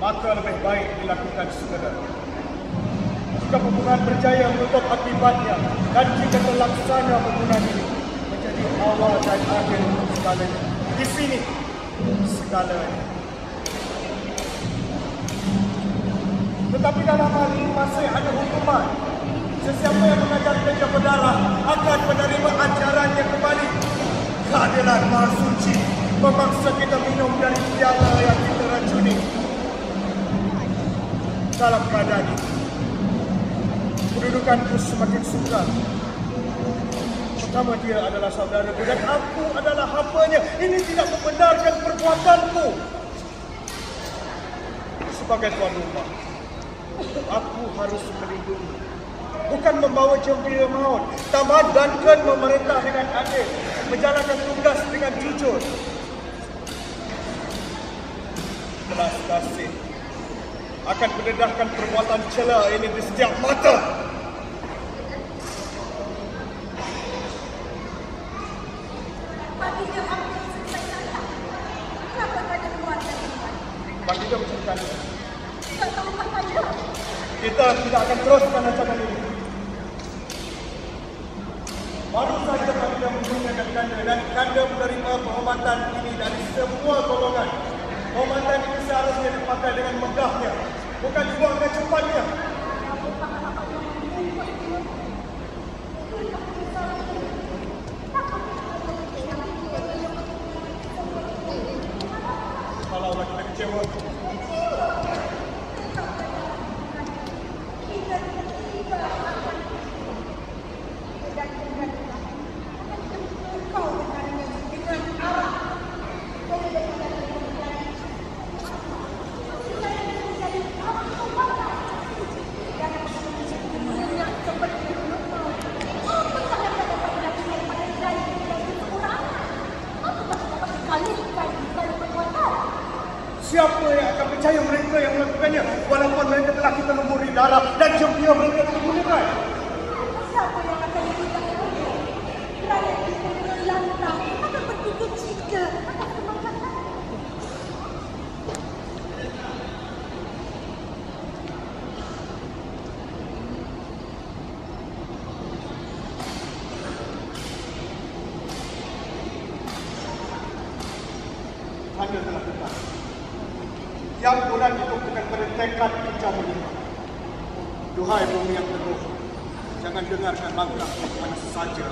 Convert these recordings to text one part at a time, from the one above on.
maka lebih baik dilakukan segera. Jika pembunuhan berjaya menutup akibatnya dan jika terlaksana pembunuhan ini menjadi awal dan akhir untuk segalanya. Di sini segalanya. Tetapi dalam hal ini masih ada hukuman. Sesiapa yang mengajar kerja berdarah akan menerima ajarannya kembali. Keadilan Maha Suci memaksa kita minum dari piala yang kita racuni. Dalam keadaan ini, kedudukanku semakin sukar. Pertama, dia adalah saudaraku dan aku adalah hambanya. Ini tidak membenarkan perbuatanku. Sebagai tuan rumah, aku harus melindungi, bukan membawa jembira maut. Tamadkankan memerintah dengan adil, menjalankan tugas dengan jujur. Belas kasih akan mendedahkan perbuatan cela ini di setiap mata. Baginda hampir selesai saya. Kenapa Kanda keluarkan ini? Baginda menceritakan, Tak tahukah Kanda? kita tidak akan teruskan ancaman ini. Baru saja Baginda mengingatkan Kanda dan Kanda menerima penghormatan ini dari semua golongan. Penghormatan ini seharusnya dipakai dengan megahnya, bukan dibuangkan cepatnya. Kalaulah kita kecewa, siapa yang akan percaya mereka yang melakukannya walaupun mereka telah kita lumuri darah dan jembira mereka digunakan? Siapa yang akan dibuka mereka? Rakyat kita dengan lantang akan berduka cita atas kebanggaan. Anda telah tetap. Yang bulan itu bukan bertekad kita menimba. Duhai bumi yang teguh, jangan dengarkan langkah mana saja.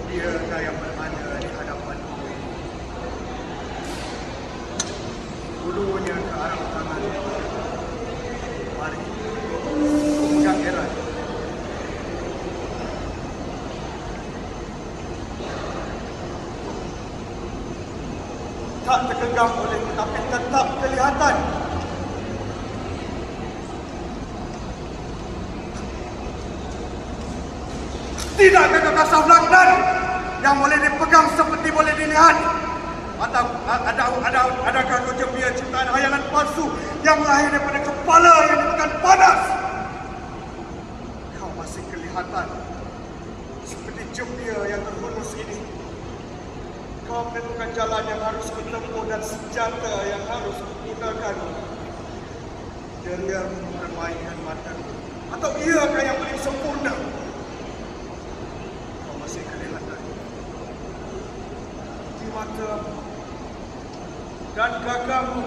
Biarkah yang bermana di hadapan kau ini? Bulunya ke arah kanan. Mari, ujang erat. Tak tergenggam oleh tetapi tetap kelihatan. Tidakkah kekasih London yang boleh dipegang seperti boleh dilihat? Atau adakah kau jembira ciptaan hayangan palsu yang lahir daripada kepala yang ditekan panas? Kau masih kelihatan seperti jembira yang terhunus ini. Kau menentukan jalan yang harus kutempuh dan senjata yang harus kugunakan. Deriamu permainan mataku, atau iakah yang paling sempurna? Masih kelihatan di matamu dan gagamu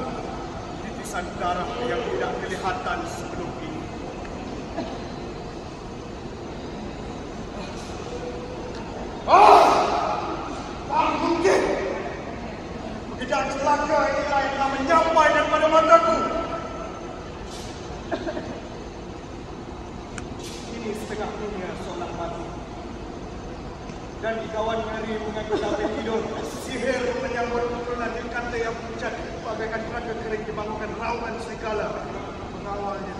titisan darah yang tidak kelihatan sebelum ini. Tak mungkin! Pekerjaan celaka inilah yang telah menyampai daripada mataku. Ini setengah dunia solat mati. Dan dikawan ngeri mengaku sampai tidur. Sihir menyambut keturunan di kata yang pucat. bagaikan telaga kering dibangunkan raungan serigala mengawalnya.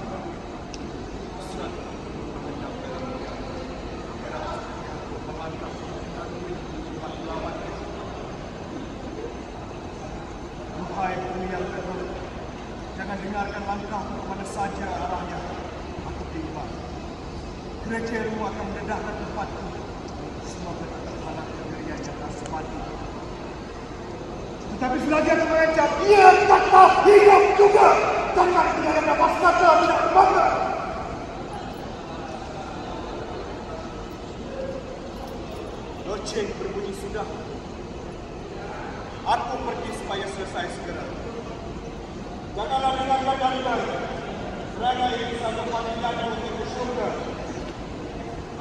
Wahai bumi yang terhormat, jangan dengarkan langkah kemana saja arahnya. Aku timbang. Gereja-Mu akan mendedahkan tempatku. Semua berhalang keberian yang asmati. Tetapi selagi aku mengancam, ia tak mau hidup juga. Jangan tidak ada nafas kata tidak terbangga. Loceng berbunyi sudah. Aku pergi supaya selesai segera. Janganlah dengarkan kalian. Serangan ini satu panggilan untuk ke syurga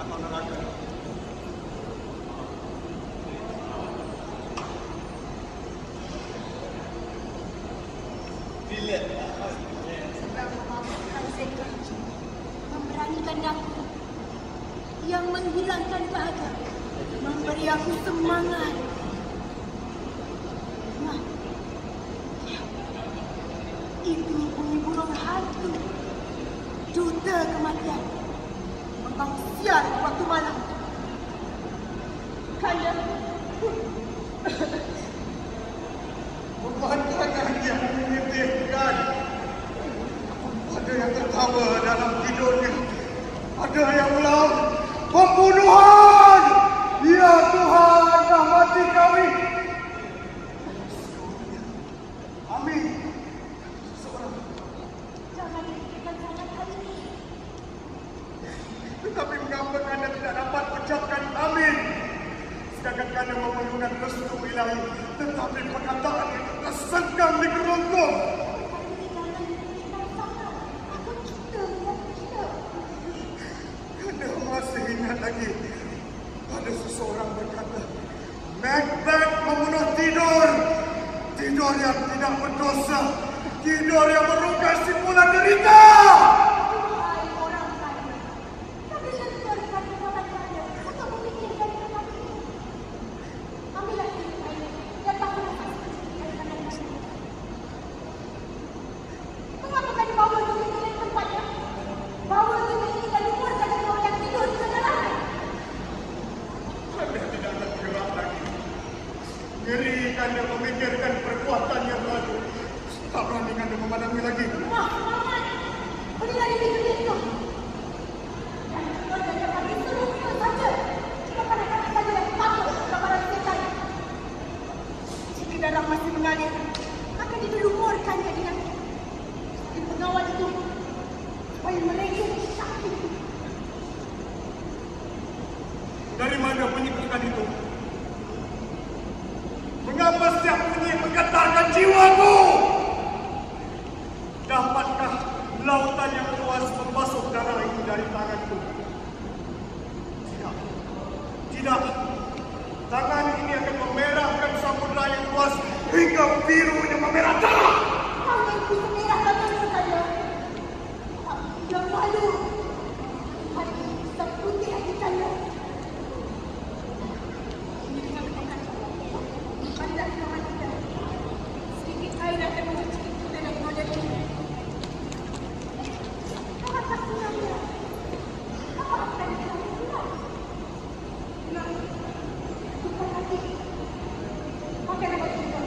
atau neraka. Bila sedang memabukkan zikir, memberanikan aku yang menghilangkan dahaga, memberi aku semangat. Nah, itu bunyi burung hantu, duta kematian, membang siar waktu malam. Kanda, pemandangan yang menyedihkan. Ada yang tertawa dalam tidurnya. Ada yang melaut. Pembunuhan! Ya Tuhan, rahmati kami. Amin. Seorang. jangan dipikirkan sangat hari ini. Tetapi mengapa Anda tidak dapat ucapkan amin? Sedangkan Anda memerlukan restu ilahi, tetapi perkataan itu tersengkam di kerongkong. Aku cinta, aku cinta. Anda masih ingat lagi pada seseorang berkata, Macbeth membunuh tidur. Tidur yang tidak berdosa. Tidur yang merukai simpulan derita. Hai orang kaya, tapi lenturkan kekuatan Anda untuk memikirkan tempat ini. Ambillah ini kain dan bangunlah dari kanan Anda. Mengapa kau dibawa untuk memikirkan tempatnya? Bawa untuk ini dan lumurkan dari orang yang tidur di sebelah. Anda tidak akan bergerak lagi. Ngeri Anda memikirkan perbuatan yang lalu. Tak berani Anda memandangi lagi. Mamat, berilah ini begitu. Dan keluarga yang kami seluruhnya saja. Kepada kami saja yang takut kepada setan. Jika darah masih mengalir, akan dilumurkannya dengan di pengawal itu supaya mereka sakit. Dari mana penyikutan itu? Mengapa setiap bunyi menggetarkan jiwaku? Dapatkah lautan yang luas membasuh darah itu dari tanganku? Tidak. Tidak. Tangan ini akan memerahkan samudera yang luas hingga birunya memerah darah. Tanganku semerah tanganmu saja. Yang malu. Hari ini seputih hati kalian. Ini dengan tangan. Marilah kita matikan. Sedikit air akan mencuci kita dan noda ini. Apa sebenarnya? Apa akan kita lakukan? Nah, bukan lagi. Pakai nama kita.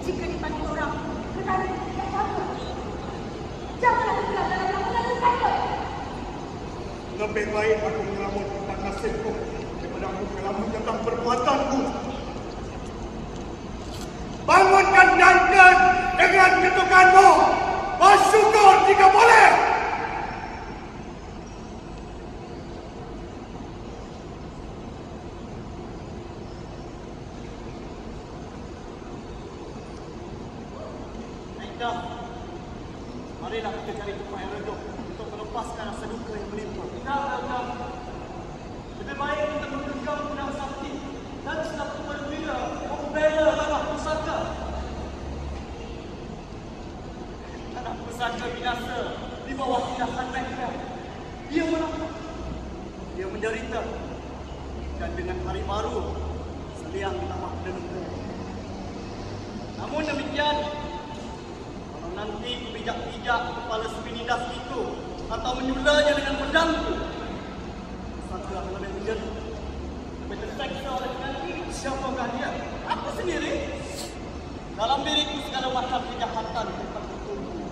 Jika dipanggil orang, kenapa tidak sama? Janganlah bergerak dalam lamunan saya. Lebih baik aku melamun tentang nasibku daripada aku melamun tentang perbuatanku. Bangunkan Duncan dengan ketukanmu. Bersyukur jika boleh. Naiklah. Marilah kita cari tempat yang redup untuk melepaskan rasa duka yang menimpa. Tidak. Lebih baik kita menggenggam pedang sakti dan selaku perwira membela tanah pusaka. Tanah pusaka binasa di bawah tindakan mereka. Dia menang. Dia menderita. Dan dengan hari baru, seliang tamak dan negara. Namun demikian, nanti kupijak-pijak kepala Spinidas itu atau menyulanya dengan pedangku. Satu yang lebih menjadi lebih terseksa oleh nanti. Siapakah dia? Aku sendiri. Dalam diriku segala macam kejahatan tempat bertumbuh.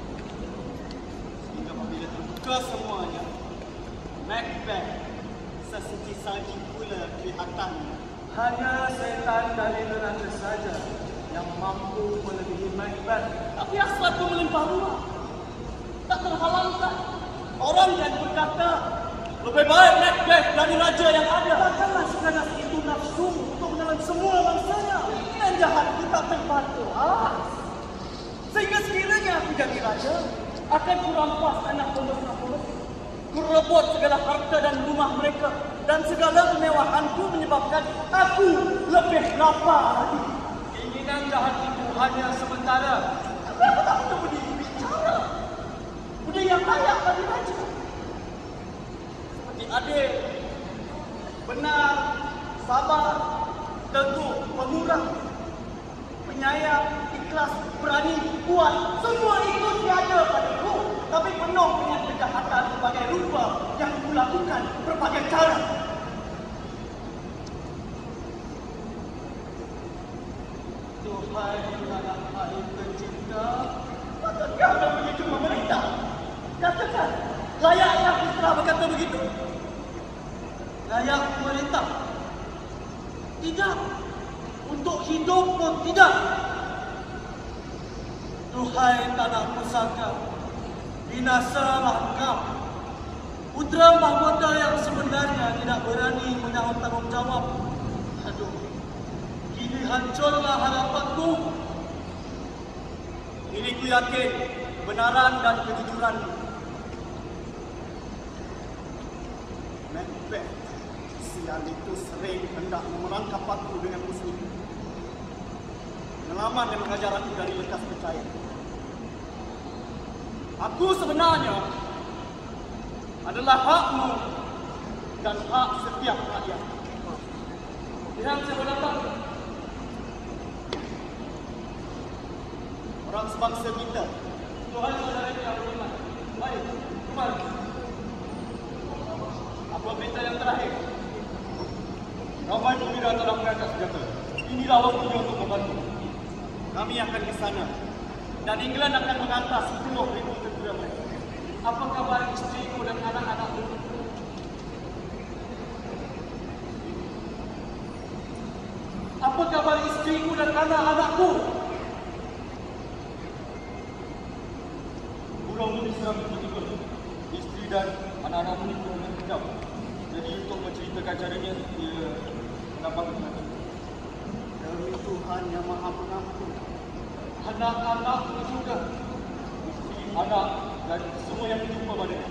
Sehingga apabila terbuka semuanya, Macbeth sesuci salji pula kelihatannya. Hanya setan dari neraka saja yang mampu melebihi Macbeth. Tapi hasratku melimpah ruah. Tak terhalangkan. Orang yang berkata, lebih baik Macbeth dari raja yang ada. Takkanlah sekadar itu nafsu untuk menelan semua bangsanya. Yang jahat itu tak terbatas. Sehingga sekiranya aku jadi raja, akan kurampas anak pondok-pondok. Kurebut segala harta dan rumah mereka. Dan segala kemewahanku menyebabkan aku lebih lapar lagi. Keinginan jahat itu hanya sementara. Tapi aku tak perlu berdiri bicara. Benda yang layak bagi raja. Seperti adil, benar, sabar, teguh, pemurah, penyayang, ikhlas, berani, kuat. Semua itu tiada padaku. Tapi penuh dengan kejahatan berbagai rupa yang kulakukan berbagai cara. Tuhai anak air tercinta, patutkah kau begitu memerintah? Katakan, layakkah aku telah berkata begitu? Layak memerintah? Tidak. Untuk hidup pun tidak. Tuhai tanah pusaka, binasalah kau. Putra mahkota yang sebenarnya tidak berani menanggung tanggungjawab. Aduh, kini hancurlah harapanku. Ini ku yakin kebenaran dan kejujuran. Macbeth, sial itu sering hendak memerangkap aku dengan musuh. Pengalaman yang mengajar aku dari bekas percaya. Aku sebenarnya adalah hakmu dan hak setiap rakyat. Yang saya datang, orang sebangsa kita. Tuhan saudara yang beriman. Baik, kembali. Apa berita yang terakhir? Ramai pemuda telah mengangkat senjata. Inilah waktunya untuk membantu. Kami akan ke sana. Dan England akan mengantar 10,000 tentera mereka. Apa kabar istriku dan anak-anakku? Apa kabar istriku dan anak-anakku? Burung ini diserang tiba-tiba. Isteri dan anak-anakmu ini kurang kejam. Jadi untuk menceritakan caranya, dia menambah kematian. Demi Tuhan yang Maha Pengampun. Anak-anakmu juga. Isteri, anak dan semua yang berjumpa padanya.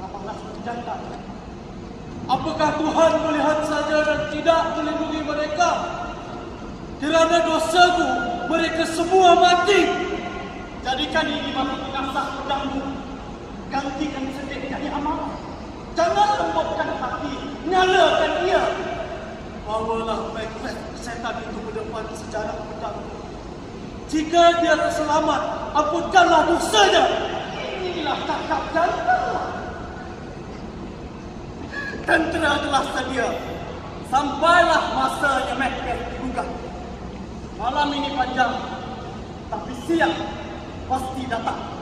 Apakah jantan? Apakah Tuhan melihat saja dan tidak melindungi mereka? Kerana dosaku, mereka semua mati. Jadikan ini batu pengasah pedangmu. Gantikan sedih jadi amal. Jangan lembutkan hati, nyalakan dia. Bawalah Macbeth setan itu ke depan sejarah pedang. Jika dia terselamat, ampunkanlah dosanya. Inilah cakap jantan. Tentera telah sedia. Sampailah masanya Macbeth digugah. Malam ini panjang, tapi siang pasti datang.